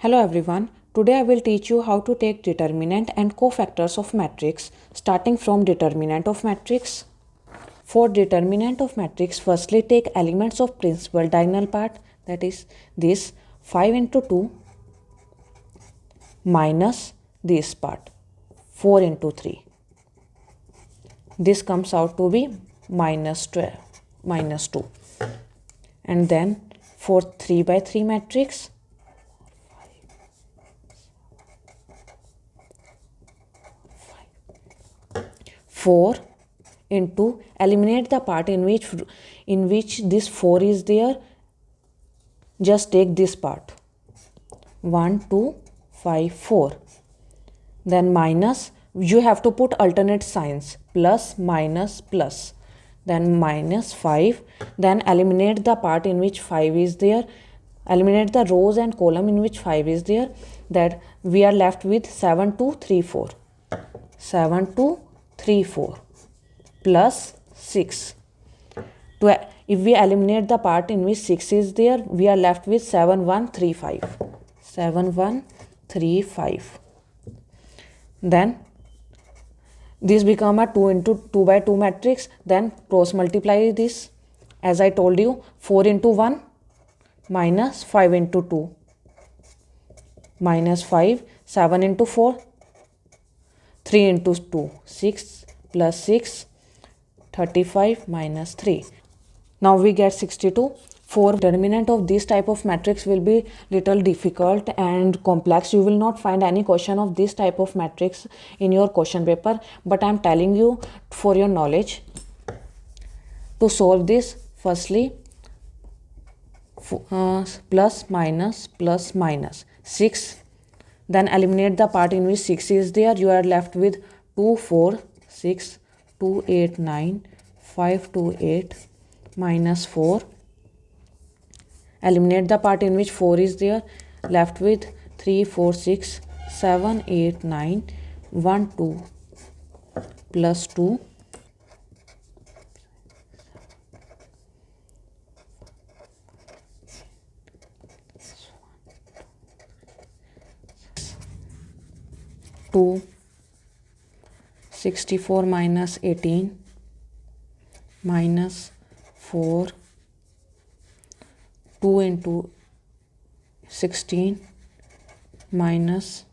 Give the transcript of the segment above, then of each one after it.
Hello everyone. Today I will teach you how to take determinant and cofactors of matrix starting from determinant of matrix. For determinant of matrix, firstly take elements of principal diagonal part, that is this 5 into 2 minus this part 4 into 3. This comes out to be minus 12 minus 2. And then for 3 by 3 matrix, 4 into eliminate the part in which this 4 is there. Just take this part 1 2 5 4. Then minus, you have to put alternate signs, plus minus plus, then minus 5. Then eliminate the part in which 5 is there, eliminate the rows and column in which 5 is there. That we are left with 7 2 3 4, 7 2 3 4 plus 6. If we eliminate the part in which 6 is there, we are left with 7 1 3 5, 7 1 3 5. Then this become a 2 into 2 by 2 matrix. Then cross multiply this. As I told you, 4 into 1 minus 5 into 2 minus 5, 7 into 4, 3 into 2, 6 plus 6, 35 minus 3. Now we get 62. For determinant of this type of matrix will be little difficult and complex. You will not find any question of this type of matrix in your question paper, but I am telling you for your knowledge. To solve this, firstly plus minus 6. Then eliminate the part in which 6 is there. You are left with 2 4 6 2 8 9 5 2 8 minus 4. Eliminate the part in which 4 is there, left with 3 4 6 7 8 9 1 2 plus 2 2 64 minus 18 minus 4 2 into 16 minus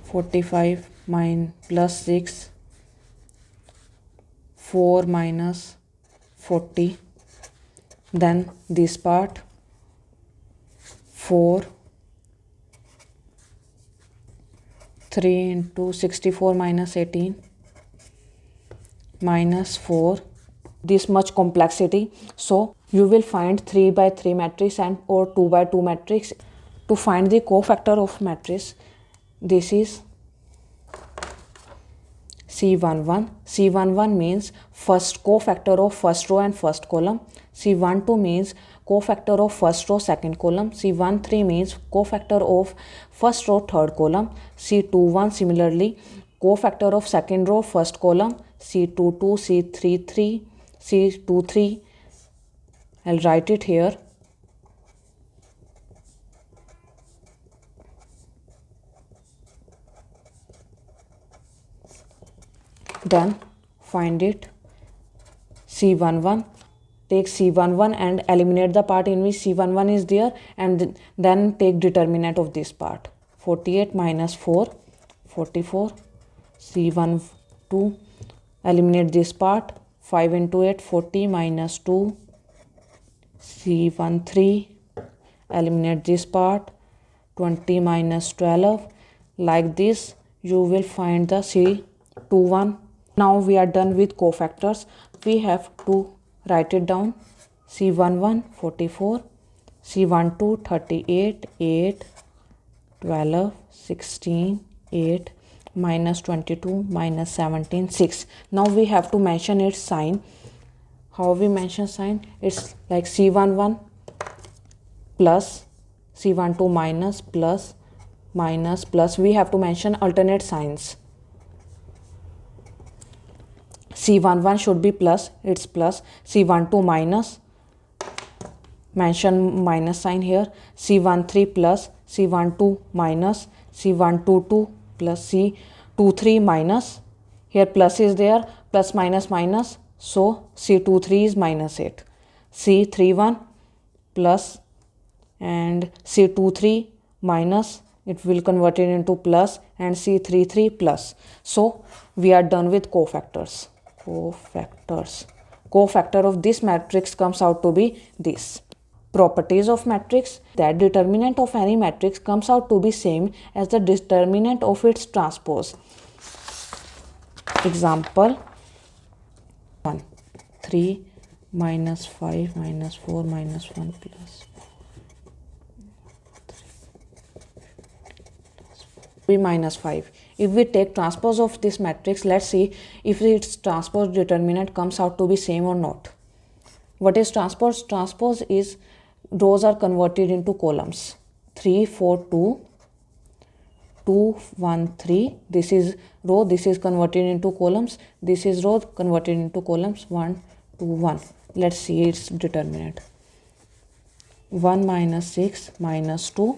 45 plus 6 4 minus 40. Then this part 4 3 into 64 minus 18 minus 4. This much complexity, so you will find 3 by 3 matrix and or 2 by 2 matrix. To find the cofactor of matrix, this is C11. C11 means first cofactor of first row and first column. C12 means cofactor of first row second column. C13 means cofactor of first row third column. C21 similarly cofactor of second row first column. C22, C33, C23. I'll write it here. Then find it. C11. Take C11 and eliminate the part in which C11 is there, and then take determinant of this part. 48 minus 4, 44. C12. Eliminate this part. 5 into 8, 40 minus 2. C13. Eliminate this part. 20 minus 12. Like this, you will find the C21. Now we are done with cofactors. We have to write it down. C11 44, C12 38, 8, 12, 16, 8, minus 22, minus 17, 6. Now we have to mention its sign. How we mention sign? It's like C11 plus, C12 minus, plus, minus, plus. We have to mention alternate signs. C11 should be plus, it's plus. C12 minus, mention minus sign here, C13 plus C12 minus C122 plus C23 minus, here plus is there, plus minus minus, so C23 is minus 8, C31 plus and C23 minus, it will convert it into plus, and C33 plus. So we are done with cofactors. Cofactor of this matrix comes out to be this. Properties of matrix: that determinant of any matrix comes out to be same as the determinant of its transpose. Example 1, 3 minus 5 minus 4 minus 1 plus minus 5. If we take transpose of this matrix, let's see if its transpose determinant comes out to be same or not. What is transpose? Transpose is rows are converted into columns. 3 4 2 2 1 3. This is row, this is converted into columns, this is row converted into columns. 1 2 1. Let's see its determinant. 1 minus 6 minus 2,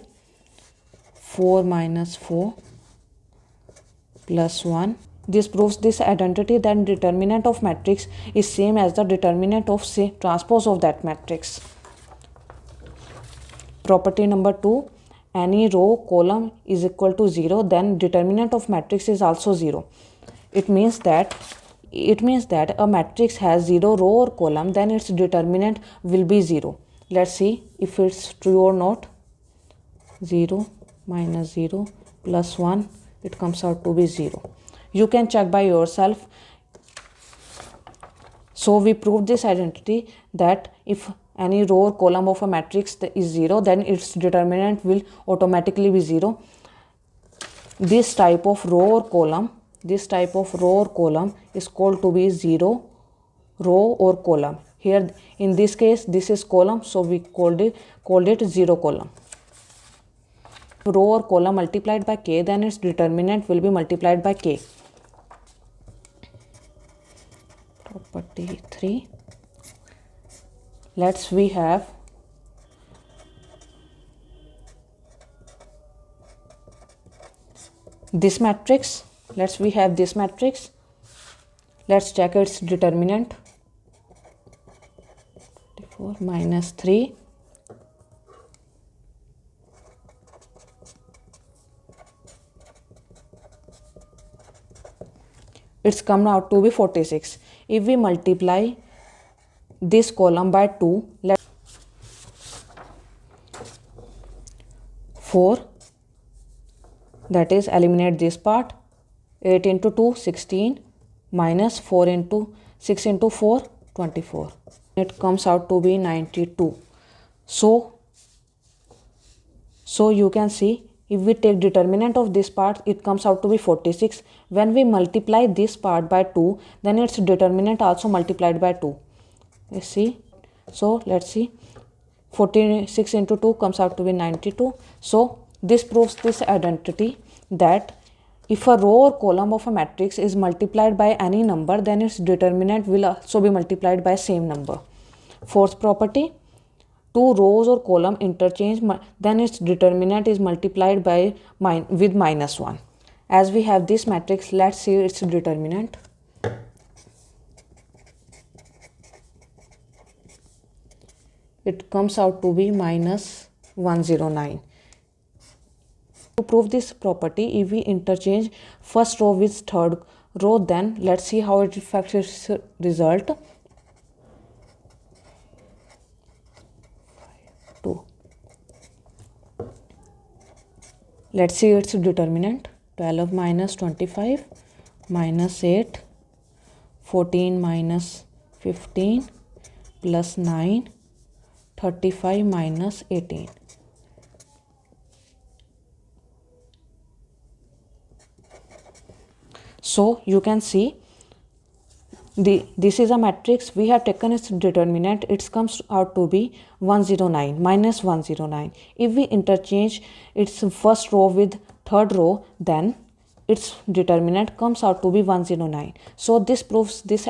4 minus 4 plus 1. This proves this identity that determinant of matrix is same as the determinant of say transpose of that matrix. Property number 2, any row column is equal to 0, then determinant of matrix is also 0. It means that a matrix has 0 row or column, then its determinant will be 0. Let's see if it's true or not. 0 minus 0 plus 1, it comes out to be 0. You can check by yourself. So we proved this identity that if any row or column of a matrix is 0, then its determinant will automatically be 0. This type of row or column is called to be 0 row or column. Here in this case this is column, so we called it 0 column. Row or column multiplied by k, then its determinant will be multiplied by k. Property 3. We have this matrix. Let's check its determinant. 4 minus 3 it's come out to be 46. If we multiply this column by 2, let's 4, that is eliminate this part. 8 into 2 16 minus 4 into 6 into 4 24. It comes out to be 92. So you can see, if we take determinant of this part, it comes out to be 46. When we multiply this part by 2, then its determinant also multiplied by 2. You see? So let's see. 46 into 2 comes out to be 92. So this proves this identity that if a row or column of a matrix is multiplied by any number, then its determinant will also be multiplied by same number. Fourth property, two rows or column interchange, then its determinant is multiplied by with minus 1. As we have this matrix, let's see its determinant. It comes out to be minus 109. To prove this property, if we interchange first row with third row, then let's see how it affects its result. 2. Let's see its determinant. 12 minus 25 minus 8, 14 minus 15 plus 9, 35 minus 18. So you can see this is a matrix. We have taken its determinant. It comes out to be 109 minus 109. If we interchange its first row with third row, then its determinant comes out to be 109. So this proves this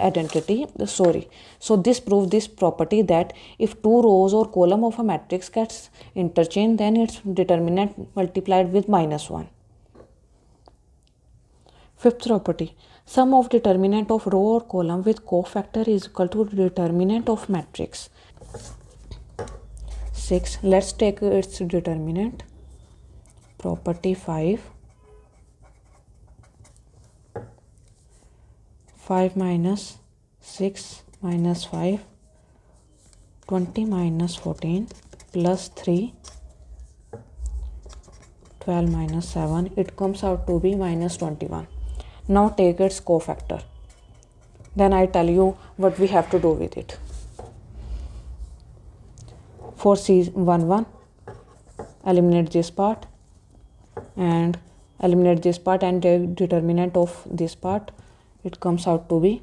this property that if two rows or column of a matrix gets interchanged, then its determinant multiplied with -1. Fifth property, sum of determinant of row or column with cofactor is equal to determinant of matrix. 6. Let's take its determinant. Property 5. 5 minus 6 minus 5, 20 minus 14 plus 3, 12 minus 7. It comes out to be minus 21. Now take its cofactor. Then I tell you what we have to do with it. For C11, eliminate this part and take determinant of this part. It comes out to be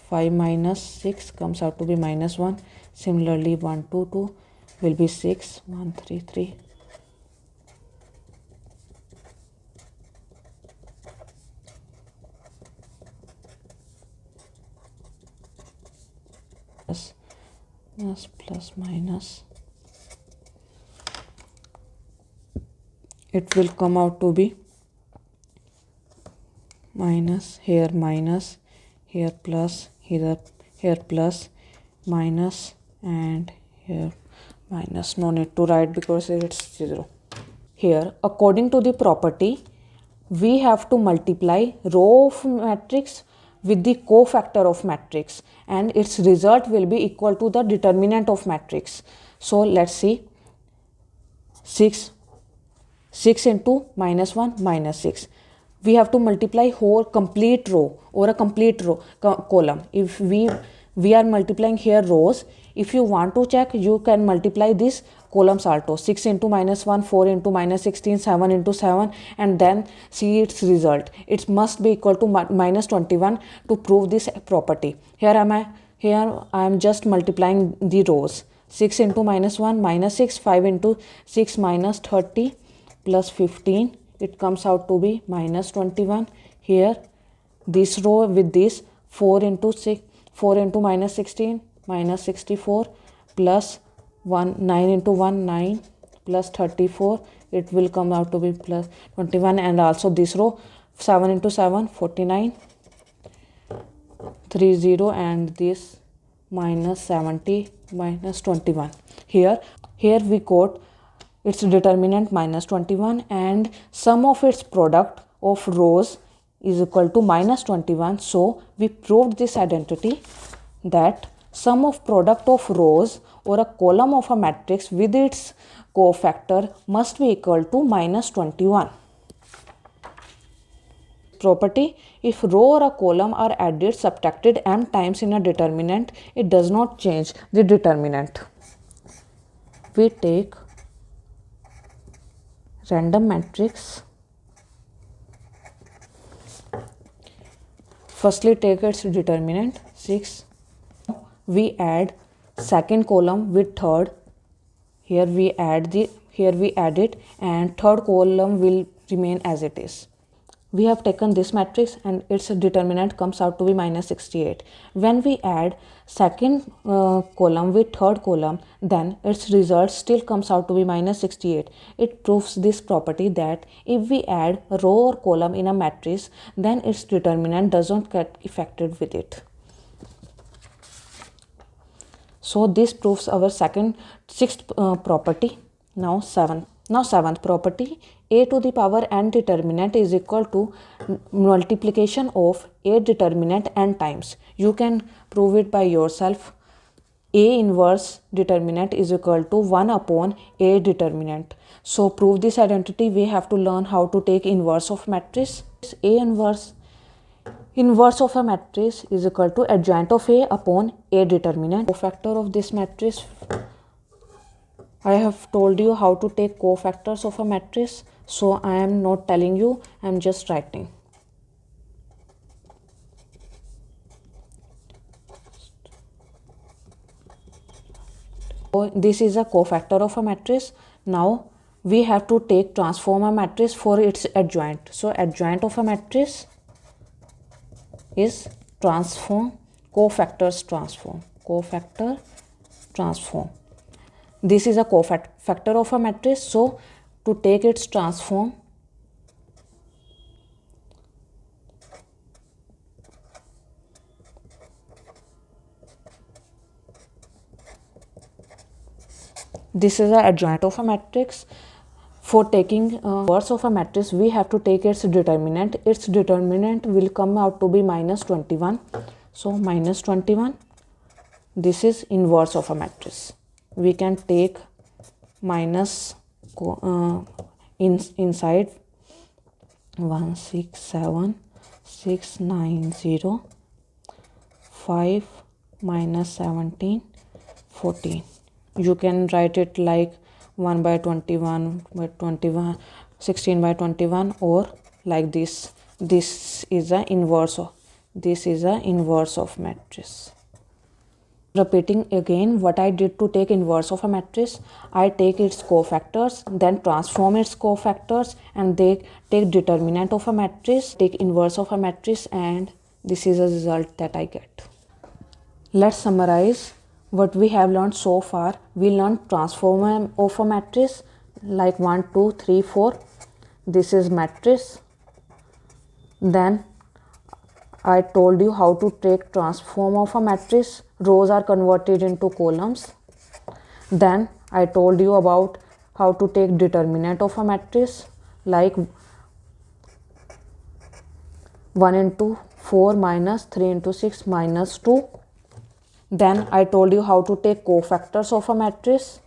5 minus 6 comes out to be -1. Similarly, 1, 2, 2 will be 6, 1, 3, 3. Plus minus. It will come out to be minus, here plus, here plus, minus, and here minus. No need to write because it's 0. Here, according to the property, we have to multiply row of matrix with the cofactor of matrix, and its result will be equal to the determinant of matrix. So let's see. 6 into -1 minus 6. We have to multiply whole complete row or a complete row column. If we are multiplying here rows, if you want to check, you can multiply these columns also. 6 into -1, 4 into -16, 7 into 7, and then see its result. It must be equal to -21 to prove this property. Here I am just multiplying the rows. 6 into -1 minus 6, 5 into 6 minus 30 plus 15. It comes out to be -21. Here this row with this 4 into -16 minus 64 plus 1, 9 into 1, 9 plus 34. It will come out to be plus 21. And also this row 7 into 7, 49, 30, and this minus 70 minus 21. Here we got its determinant -21, and sum of its product of rows is equal to -21. So we proved this identity that sum of product of rows or a column of a matrix with its cofactor must be equal to -21. Property, if row or a column are added, subtracted m times in a determinant, it does not change the determinant. We take random matrix. Firstly, take its determinant 6. We add second column with third. Here we add it, and third column will remain as it is. We have taken this matrix and its determinant comes out to be -68. When we add second column with third column, then its result still comes out to be -68. It proves this property that if we add a row or column in a matrix, then its determinant does not get affected with it. So this proves our sixth property. Now seventh property, a to the power n determinant is equal to multiplication of a determinant n times. You can prove it by yourself. A inverse determinant is equal to 1 upon a determinant. So prove this identity, we have to learn how to take inverse of matrix. A inverse of a matrix is equal to adjoint of a upon a determinant. Cofactor of this matrix, I have told you how to take cofactors of a matrix, so I am not telling you, I am just writing. So this is a cofactor of a matrix. Now we have to take transform a matrix for its adjoint. So adjoint of a matrix is transform, cofactors transform, cofactor transform. This is a cofactor of a matrix, so to take its transform, this is a adjoint of a matrix. For taking inverse of a matrix, we have to take its determinant. Its determinant will come out to be minus 21. So minus 21, this is inverse of a matrix. We can take minus inside 1 6 7 6 9 0 5 minus 17 14. You can write it like 1 by 21 by 21 16 by 21, or like this. This is a inverse of matrix. Repeating again what I did to take inverse of a matrix. I take its cofactors, then transform its cofactors, and they take determinant of a matrix, take inverse of a matrix, and this is a result that I get. Let's summarize what we have learned so far. We learned transform of a matrix like 1 2 3 4. This is matrix. Then I told you how to take transform of a matrix. Rows are converted into columns. Then I told you about how to take determinant of a matrix like 1 into 4 minus 3 into 6 minus 2. Then I told you how to take cofactors of a matrix.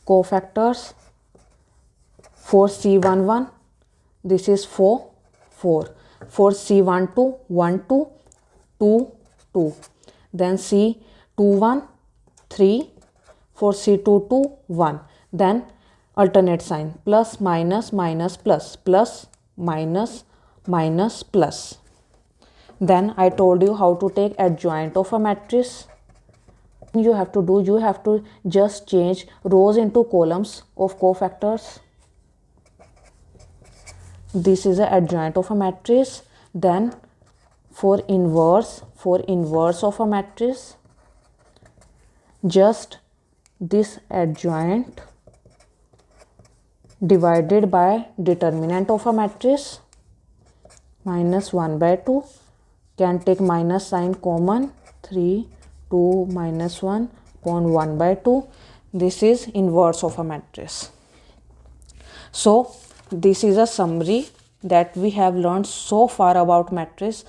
Cofactors for C11, this is 4 4. For C12 1 2 2 2. Then C21 3. For C22 1. Then alternate sign, plus minus minus plus, plus minus minus plus. Then I told you how to take adjoint of a matrix. You have to just change rows into columns of cofactors. This is a adjoint of a matrix. Then for inverse of a matrix, just this adjoint divided by determinant of a matrix, minus 1 by 2. Can take minus sign common, 3 2 minus 1 upon 1 by 2. This is inverse of a matrix. So this is a summary that we have learned so far about matrix.